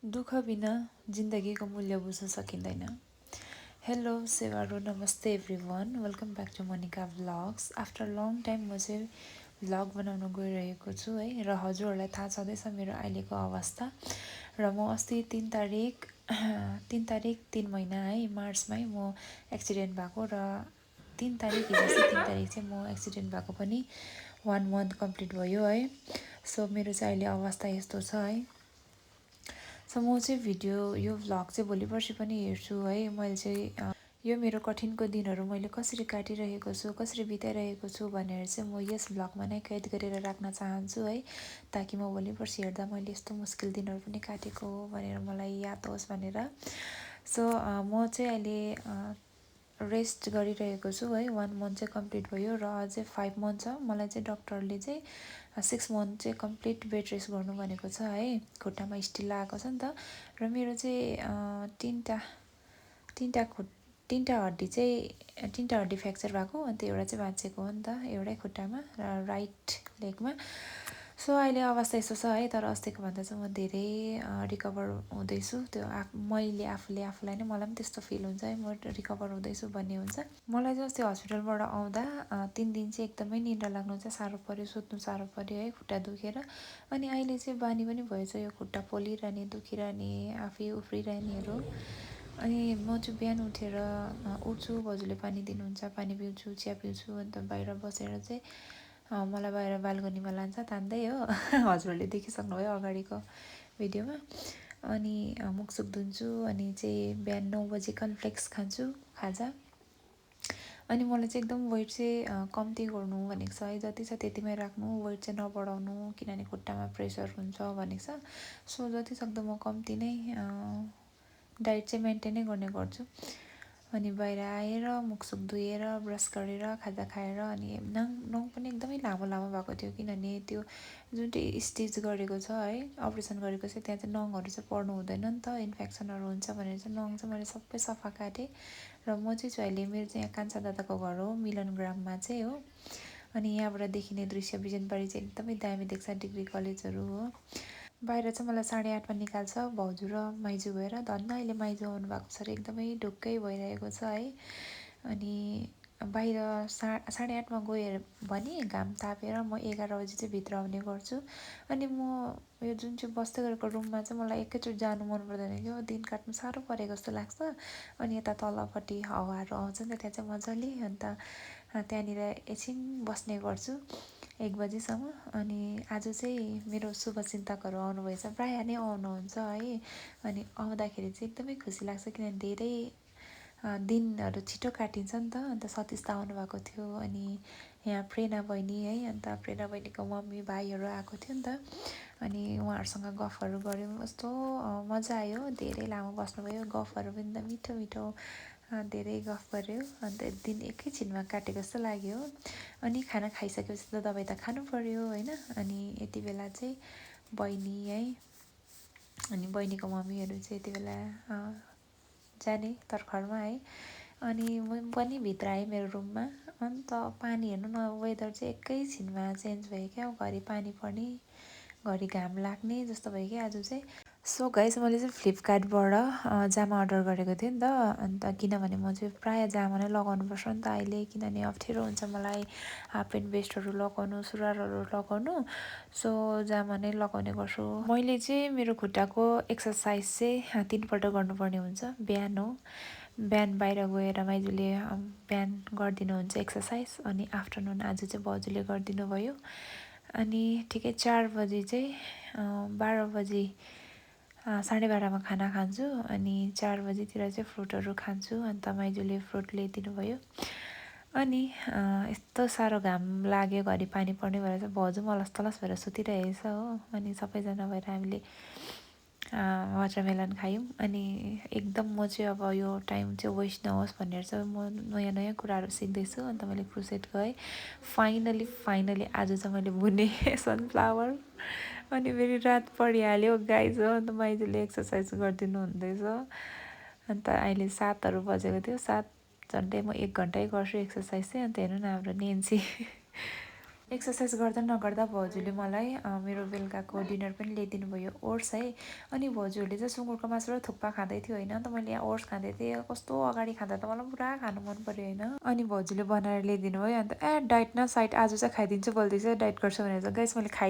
दुःख बिना जिन्दगीको मूल्य बुझ्न सकिँदैन। हेलो सेवारो नमस्ते everyone, welcome back to Monika vlogs. After long time म चाहिँ भ्लग बनाउन गइरहेको छु है। र हजुरहरूलाई थाहा छँदैछ मेरो अहिलेको अवस्था। र म अस्ति 3 महिना है मार्चमै म एक्सिडेन्ट भएको र 3 तारिक हिजो चाहिँ 3 तारिक चाहिँ म एक्सिडेन्ट भएको पनि 1 मन्थ कम्प्लिट भयो है। सो मेरो चाहिँ अहिले अवस्था यस्तो छ है। सो म चाहिँ यो भ्लग चाहिँ भोलि पर्सि पनि हेर्छु है। मैले चाहिँ यो मेरो कठिनको दिनहरू मैले कसरी काटिरहेको छु, कसरी बिताइरहेको छु भनेर चाहिँ म यस भ्लगमा नै कैद गरेर राख्न चाहन्छु है। ताकि म भोलि पर्सि हेर्दा मैले यस्तो मुस्किल दिनहरू पनि काटेको हो भनेर मलाई याद होस् भनेर। सो म चाहिँ अहिले रेस्ट गरिरहेको छु है। 1 मन्थ चाहिँ कम्प्लिट भयो र अझै 5 मन्थ छ। मलाई चाहिँ डक्टरले चाहिँ 6 मन्थ चाहिँ कम्प्लिट बेड रेस्ट गर्नु भनेको छ है। खुट्टामा स्टिल लागेको छ नि त। र मेरो चाहिँ तिनवटा हड्डी फ्र्याक्चर भएको, अन्त एउटा चाहिँ भाँचिएको हो नि त एउटै खुट्टामा र राइट लेगमा। सो अहिले अवस्था यस्तो छ है। तर अस्तिको भन्दा चाहिँ म धेरै रिकभर हुँदैछु। त्यो मैले आफूलाई नै मलाई पनि त्यस्तो फिल हुन्छ है, म रिकभर हुँदैछु भन्ने हुन्छ। मलाई चाहिँ अस्ति हस्पिटलबाट आउँदा 3 दिन चाहिँ एकदमै निद्रा लाग्नु चाहिँ साह्रो पऱ्यो, सुत्नु साह्रो पऱ्यो है खुट्टा दुखेर। अनि अहिले चाहिँ बानी पनि भएछ यो खुट्टा पोलिरहने, दुखिरहने, आफै उफ्रिरहनेहरू। अनि म चाहिँ बिहान उठेर उठ्छु, बजूले पानी दिनुहुन्छ, पानी पिउँछु, चिया पिउँछु। अन्त बाहिर बसेर चाहिँ मलाई बाहिर बाल्कनीमा लान्छ तान्दै हो। हजुरहरूले देखिसक्नुभयो अगाडिको भिडियोमा। अनि मुखसुख धुन्छु, अनि चाहिँ बिहान 9 बजी कर्नफ्लेक्स खान्छु खाजा। अनि मलाई चाहिँ एकदम वेट चाहिँ कम्ती गर्नु भनेको छ है। जति छ त्यतिमै राख्नु, वेट चाहिँ नबढाउनु, किनभने खुट्टामा प्रेसर हुन्छ भनेको छ। सो जति सक्दो म कम्ती नै डाइट चाहिँ मेन्टेनै गर्ने गर्छु। अनि बाहिर आएर मुखसुख धोएर ब्रस गरेर खाजा खाएर अनि नङ पनि एकदमै लामो भएको थियो। किनभने त्यो जुन चाहिँ स्टिच गरेको छ है, अपरेसन गरेको छ, त्यहाँ चाहिँ नङहरू चाहिँ पर्नु हुँदैन नि त, इन्फेक्सनहरू हुन्छ भनेर चाहिँ नङ चाहिँ मैले सबै सफा काटेँ। र म चाहिँ छु अहिले मेरो चाहिँ यहाँ कान्छा दादाको घर हो, मिलन ग्राममा चाहिँ हो। अनि यहाँबाट देखिने दृश्य बिजनबारी चाहिँ एकदमै दामी देख्छ, डिग्री कलेजहरू हो। बाहिर चाहिँ मलाई 8:30मा निकाल्छ भाउजू र माइजू गएर। धन्न अहिले माइजू आउनु भएको छ र एकदमै ढुक्कै भइरहेको छ है। अनि बाहिर 8:30मा गयो भने घाम तापेर म 11 बजी चाहिँ भित्र आउने गर्छु। अनि म यो जुन चाहिँ बस्दै गरेको रुममा चाहिँ मलाई एकैचोटि जानु मन पर्दैन कि दिन काट्नु साह्रो परेको जस्तो लाग्छ। अनि यता तलपट्टि हावाहरू आउँछ नि त, त्यहाँ चाहिँ मजाले। अन्त त्यहाँनिर एकछिन बस्ने गर्छु 1 बजीसम्म। अनि आज चाहिँ मेरो शुभचिन्तकहरू आउनुभएछ, प्रायः नै आउनुहुन्छ है। अनि आउँदाखेरि चाहिँ एकदमै खुसी लाग्छ, किनभने धेरै दिनहरू छिटो काटिन्छ नि त। अन्त सतीश दा आउनुभएको थियो, अनि यहाँ प्रेरणा बहिनी है, अन्त प्रेरणा बहिनीको मम्मी भाइहरू आएको थियो नि त। अनि उहाँहरूसँग गफहरू गऱ्यौँ, कस्तो मजा आयो। धेरै लामो बस्नुभयो, गफहरू पनि त मिठो मिठो धेरै गफ गऱ्यो। अन्त दिन एकैछिनमा काटेको जस्तो लाग्यो। अनि खाना खाइसकेपछि त दबाई त खानु पऱ्यो होइन। अनि यति बेला चाहिँ बहिनी है, अनि बहिनीको मम्मीहरू चाहिँ यति बेला जाने तर्खरमा है। अनि म पनि भित्र आएँ मेरो रुममा। अन्त पानी हेर्नु न, वेदर चाहिँ एकैछिनमा चेन्ज भयो क्या। घरि पानी पर्ने, घरि घाम लाग्ने जस्तो भयो क्या आज चाहिँ। सो गाइस, मैले चाहिँ फ्लिपकार्टबाट जामा अर्डर गरेको थिएँ नि त। अन्त किनभने म चाहिँ प्रायः जामा नै लगाउनुपर्छ नि त अहिले, किनभने अप्ठ्यारो हुन्छ मलाई हाफ प्यान्ट बेस्टहरू लगाउनु, सुरुवालहरू लगाउनु। सो जामा नै लगाउने गर्छु। मैले चाहिँ मेरो खुट्टाको एक्सर्साइज चाहिँ 3 पल्ट गर्नुपर्ने हुन्छ। बिहान हो, बिहान बाहिर गएर माइजूले बिहान गरिदिनुहुन्छ एक्सर्साइज। अनि आफ्टरनुन आज चाहिँ भाउजूले गरिदिनु भयो। अनि ठिकै 4 बजी चाहिँ 12 बजी 12:30मा खाना खान्छु। अनि 4 बजीतिर चाहिँ फ्रुटहरू खान्छु। अन्त माइजूले फ्रुट ल्याइदिनु भयो। अनि यस्तो साह्रो घाम लाग्यो, घरि पानी पर्ने भएर चाहिँ भाउजू अलस तलस भएर सुतिरहेछ हो। अनि सबैजना भएर हामीले वाटरमेलन खायौँ। अनि एकदम म चाहिँ अब यो टाइम चाहिँ वेस्ट नहोस् भनेर चाहिँ म नयाँ नयाँ कुराहरू सिक्दैछु। अन्त मैले क्रुसेट गएँ फाइनली आज चाहिँ मैले बुनेँ सनफ्लावर। अनि फेरि रात परिहाल्यो गाइज हो। अन्त माइजूले एक्सर्साइज गरिदिनु हुँदैछ। अन्त अहिले 7हरू बजेको थियो, 7 झन्डै म 1 घन्टै गर्छु एक्सर्साइज चाहिँ। अन्त हेर्नु न हाम्रो नेन्सी एक्सर्साइज गर्दा नगर्दा भाउजूले मलाई मेरो बेलुकाको डिनर पनि ल्याइदिनु भयो ओट्स है। अनि भाउजूहरूले चाहिँ सुँगुरको मासु र थुक्पा खाँदै थियो होइन, त मैले यहाँ ओट्स खाँदै थिएँ, कस्तो अगाडि खाँदा त मलाई पुरा खानु मन पऱ्यो होइन। अनि भाउजूले बनाएर ल्याइदिनु भयो, अन्त डाइट न साइड आज चाहिँ खाइदिन्छु, भोलिदेखि चाहिँ डाइट गर्छु भनेर चाहिँ गाइस मैले खाइ